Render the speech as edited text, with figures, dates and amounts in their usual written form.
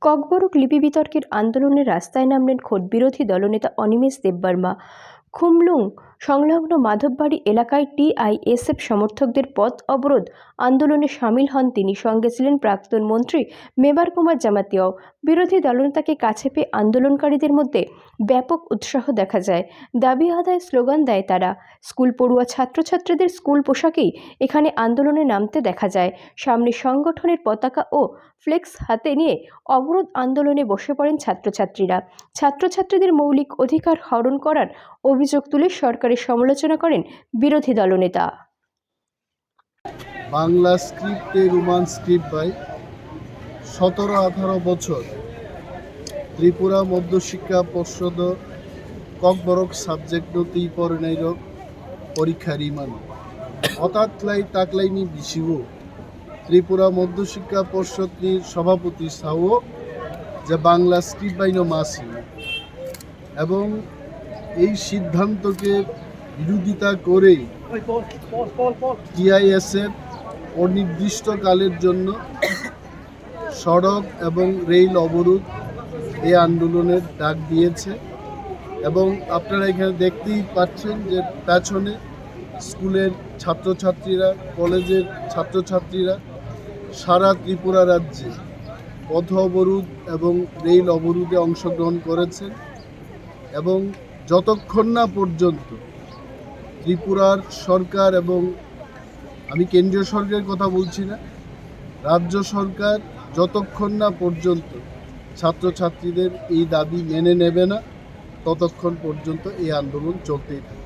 ককবরক লিপি বিতর্কের আন্দোলনে রাস্তায় নামলেন খোদ বিরোধী দলনেতা অনিমেষ দেববর্মা। খুমলুং সংলগ্ন মাধববাড়ি এলাকায় টিআইএসএফ সমর্থকদের পথ অবরোধ আন্দোলনে সামিল হন তিনি। সঙ্গে ছিলেন প্রাক্তন মন্ত্রী মেবার কুমার জামাতিয়াও। বিরোধী দলনেতাকে কাছে পেয়ে আন্দোলনকারীদের মধ্যে ব্যাপক উৎসাহ দেখা যায়। দাবি আদায় স্লোগান দেয় তারা। স্কুল পড়ুয়া ছাত্রছাত্রীদের স্কুল পোশাকেই এখানে আন্দোলনে নামতে দেখা যায়। সামনে সংগঠনের পতাকা ও ফ্লেক্স হাতে নিয়ে অবরোধ আন্দোলনে বসে পড়েন ছাত্রছাত্রীরা। ছাত্রছাত্রীদের মৌলিক অধিকার হরণ করার অভিযোগ তুলে সরকারের সমালোচনা করেন বিরোধী দলনেতা। বাংলা স্ক্রিপ্টে রোমান স্ক্রিপ্ট বাই 17-18 বছর ত্রিপুরা মধ্যশিক্ষা পর্ষদ ককবরক সাবজেক্ট নথি পরিণাইরক পরীক্ষার ইমান অতাতলাই তাকলাইনি বিশিব ত্রিপুরা মধ্যশিক্ষা পর্ষদটির সভাপতি সাও যে বাংলা স্ক্রিপ্ট বাইন মাসি এবং এই সিদ্ধান্তকে বিরোধিতা করে টিআইএসএফ অনির্দিষ্টকালের জন্য সড়ক এবং রেল অবরোধ এই আন্দোলনের ডাক দিয়েছে। এবং আপনারা এখানে দেখতেই পাচ্ছেন যে পেছনে স্কুলের ছাত্রছাত্রীরা, কলেজের ছাত্রছাত্রীরা সারা ত্রিপুরা রাজ্যে পথ অবরোধ এবং রেল অবরোধে অংশগ্রহণ করেছেন। এবং যতক্ষণ না পর্যন্ত ত্রিপুরার সরকার, এবং আমি কেন্দ্রীয় সরকারের কথা বলছি না, রাজ্য সরকার যতক্ষণ না পর্যন্ত ছাত্রছাত্রীদের এই দাবি মেনে নেবে না, ততক্ষণ পর্যন্ত এই আন্দোলন চলতেই থাকবে।